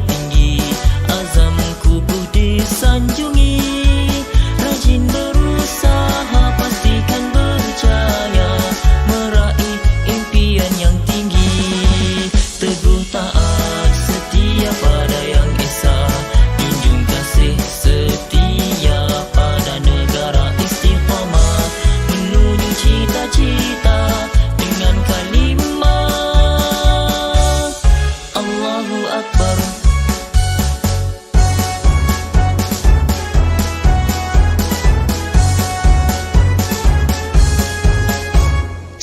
tinggi, azamku budi sanjungi. Rajin berusaha, pastikan berjaya, meraih impian yang tinggi. Teguh taat setia pada Yang Esa, junjung kasih setia pada negara istiqamah, menuju cita-cita dengan kalimah Allahu Akbar.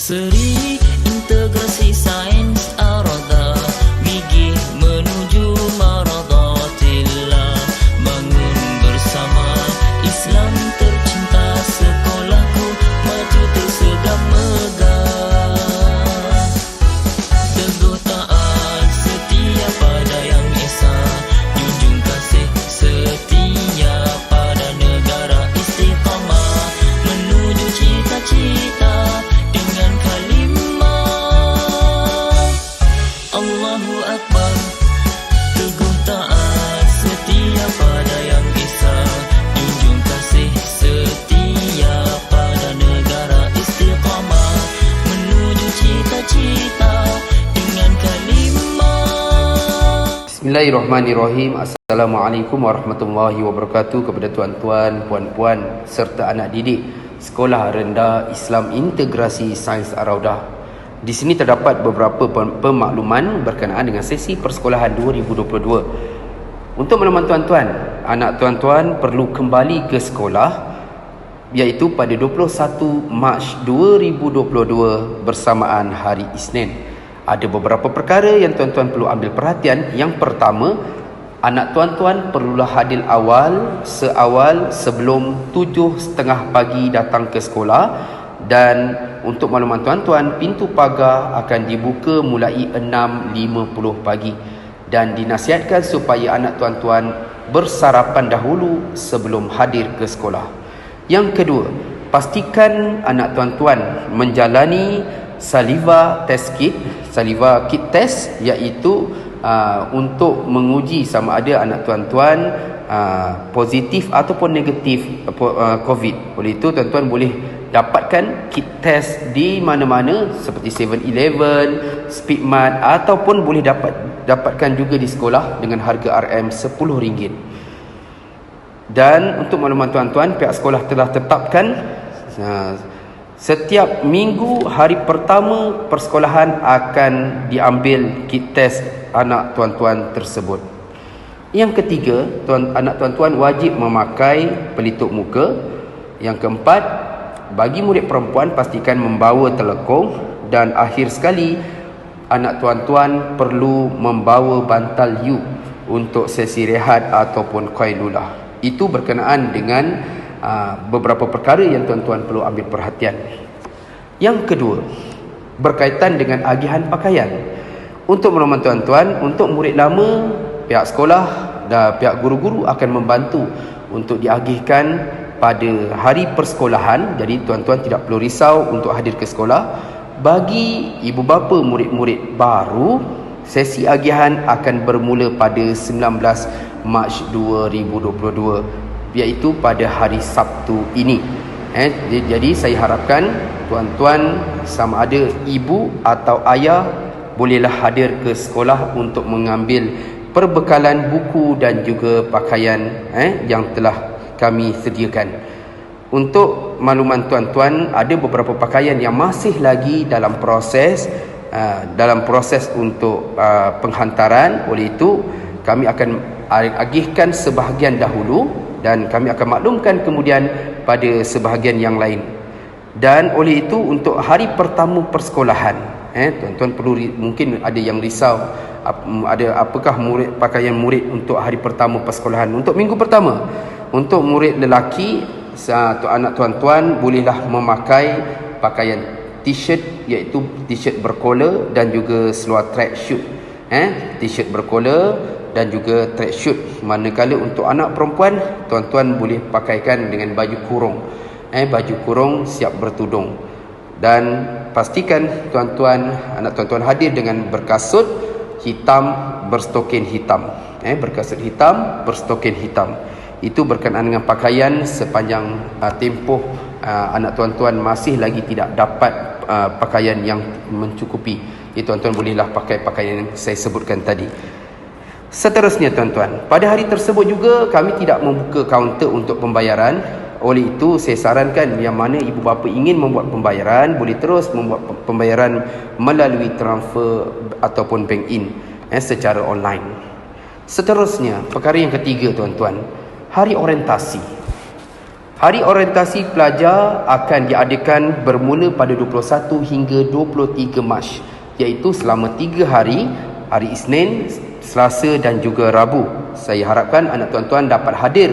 Seri integrasi sains arada, gigih menuju maradatillah, bangun bersama Islam tercinta, sekolahku maju tersegap megah. Teguh taat setia pada Yang Esa, junjung kasih setia pada negara istiqamah, menuju cita-cita dengan kalimah Allahu Akbar. Teguh taat setia pada Yang Esa, junjung kasih setia pada negara istiqamah, menuju cita-cita dengan kalimah. Bismillahirrahmanirrahim. Assalamualaikum warahmatullahi wabarakatuh kepada tuan-tuan, puan-puan serta anak didik Sekolah Rendah Islam Integrasi Sains Ar-Raudah. Di sini terdapat beberapa pemakluman berkenaan dengan sesi persekolahan 2022. Untuk makluman tuan-tuan, anak tuan-tuan perlu kembali ke sekolah iaitu pada 21 Mac 2022 bersamaan hari Isnin. Ada beberapa perkara yang tuan-tuan perlu ambil perhatian. Yang pertama, anak tuan-tuan perlulah hadir awal sebelum 7.30 pagi datang ke sekolah. Dan untuk makluman tuan-tuan, pintu pagar akan dibuka mulai 6.50 pagi. Dan dinasihatkan supaya anak tuan-tuan bersarapan dahulu sebelum hadir ke sekolah. Yang kedua, pastikan anak tuan-tuan menjalani saliva kit test, iaitu untuk menguji sama ada anak tuan-tuan positif ataupun negatif COVID. Oleh itu tuan-tuan boleh dapatkan kit test di mana-mana seperti 7-Eleven, Speedmart, ataupun boleh dapatkan juga di sekolah dengan harga RM10. Dan untuk makluman tuan-tuan, pihak sekolah telah tetapkan setiap minggu hari pertama persekolahan akan diambil kit test anak tuan-tuan tersebut. Yang ketiga, anak tuan-tuan wajib memakai pelitup muka. Yang keempat, bagi murid perempuan pastikan membawa telekung. Dan akhir sekali, anak tuan-tuan perlu membawa bantal U untuk sesi rehat ataupun qailulah. Itu berkenaan dengan beberapa perkara yang tuan-tuan perlu ambil perhatian. Yang kedua, berkaitan dengan agihan pakaian. Untuk makluman tuan-tuan, untuk murid lama, pihak sekolah dan pihak guru-guru akan membantu untuk diagihkan pada hari persekolahan. Jadi tuan-tuan tidak perlu risau untuk hadir ke sekolah. Bagi ibu bapa murid-murid baru, sesi agihan akan bermula pada 19 Mac 2022, iaitu pada hari Sabtu ini. Jadi saya harapkan tuan-tuan sama ada ibu atau ayah bolehlah hadir ke sekolah untuk mengambil perbekalan buku dan juga pakaian yang telah kami sediakan. Untuk makluman tuan-tuan, ada beberapa pakaian yang masih lagi dalam proses untuk penghantaran. Oleh itu kami akan agihkan sebahagian dahulu dan kami akan maklumkan kemudian pada sebahagian yang lain. Dan oleh itu untuk hari pertama persekolahan, tuan-tuan perlu, mungkin ada yang risau, apakah pakaian murid untuk hari pertama persekolahan. Untuk minggu pertama, untuk murid lelaki, anak tuan-tuan bolehlah memakai pakaian t-shirt, iaitu t-shirt berkola dan juga seluar track suit. T-shirt berkola dan juga track suit. Manakala untuk anak perempuan, tuan-tuan boleh pakaikan dengan baju kurung. Baju kurung siap bertudung. Dan pastikan anak tuan-tuan hadir dengan berkasut hitam berstokin hitam. berkasut hitam, berstokin hitam. Itu berkenaan dengan pakaian sepanjang tempoh anak tuan-tuan masih lagi tidak dapat pakaian yang mencukupi. Tuan-tuan bolehlah pakai pakaian yang saya sebutkan tadi. Seterusnya tuan-tuan, pada hari tersebut juga kami tidak membuka kaunter untuk pembayaran. Oleh itu saya sarankan yang mana ibu bapa ingin membuat pembayaran, boleh terus membuat pembayaran melalui transfer ataupun bank in secara online. Seterusnya, perkara yang ketiga tuan-tuan, hari orientasi. Hari orientasi pelajar akan diadakan bermula pada 21 hingga 23 Mac, iaitu selama 3 hari, hari Isnin, Selasa dan juga Rabu. Saya harapkan anak tuan-tuan dapat hadir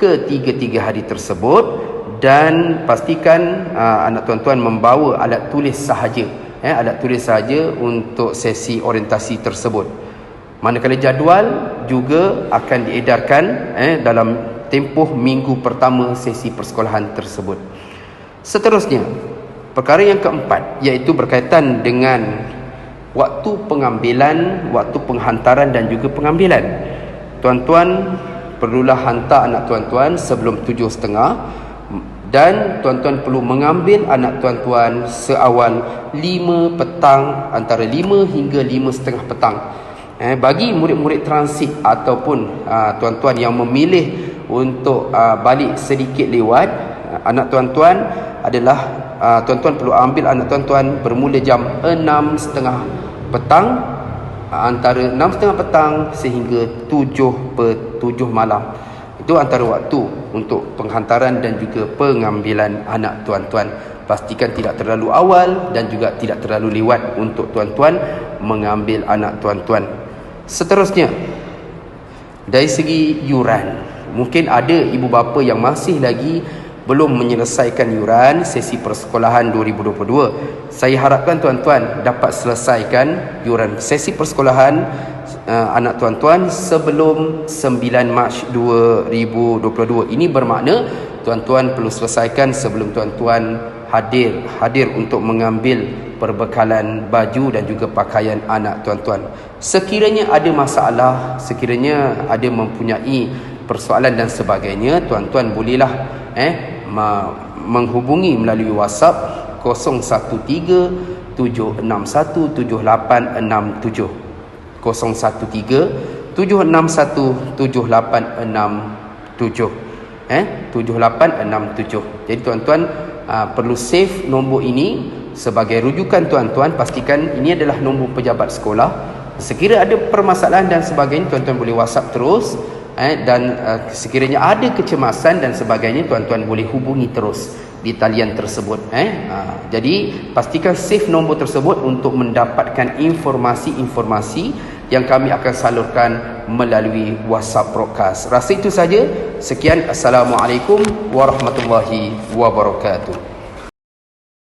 ke 3 hari tersebut dan pastikan anak tuan-tuan membawa alat tulis sahaja, alat tulis sahaja untuk sesi orientasi tersebut. Manakala jadual juga akan diedarkan dalam tempoh minggu pertama sesi persekolahan tersebut. Seterusnya, perkara yang keempat iaitu berkaitan dengan waktu pengambilan, waktu penghantaran dan juga pengambilan. Tuan-tuan perlulah hantar anak tuan-tuan sebelum 7.30 dan tuan-tuan perlu mengambil anak tuan-tuan seawal 5 petang, antara 5 hingga 5.30 petang. Bagi murid-murid transit ataupun tuan-tuan yang memilih untuk balik sedikit lewat, anak tuan-tuan adalah tuan-tuan perlu ambil anak tuan-tuan bermula jam 6.30 petang, antara 6.30 petang sehingga 7 malam. Itu antara waktu untuk penghantaran dan juga pengambilan anak tuan-tuan. Pastikan tidak terlalu awal dan juga tidak terlalu lewat untuk tuan-tuan mengambil anak tuan-tuan. Seterusnya, dari segi yuran, mungkin ada ibu bapa yang masih lagi belum menyelesaikan yuran sesi persekolahan 2022. Saya harapkan tuan-tuan dapat selesaikan yuran sesi persekolahan anak tuan-tuan sebelum 9 Mac 2022. Ini bermakna tuan-tuan perlu selesaikan sebelum tuan-tuan hadir untuk mengambil perbekalan baju dan juga pakaian anak tuan-tuan. Sekiranya ada masalah, sekiranya ada mempunyai persoalan dan sebagainya, tuan-tuan bolehlah menghubungi melalui WhatsApp 013 761 7867 013 761 7867 7867. Jadi tuan-tuan perlu save nombor ini sebagai rujukan tuan-tuan. Pastikan ini adalah nombor pejabat sekolah. Sekira ada permasalahan dan sebagainya, tuan-tuan boleh WhatsApp terus. Dan sekiranya ada kecemasan dan sebagainya, tuan-tuan boleh hubungi terus di talian tersebut. Jadi pastikan save nombor tersebut untuk mendapatkan informasi-informasi yang kami akan salurkan melalui WhatsApp broadcast. Rasa itu saja. Sekian, Assalamualaikum warahmatullahi wabarakatuh.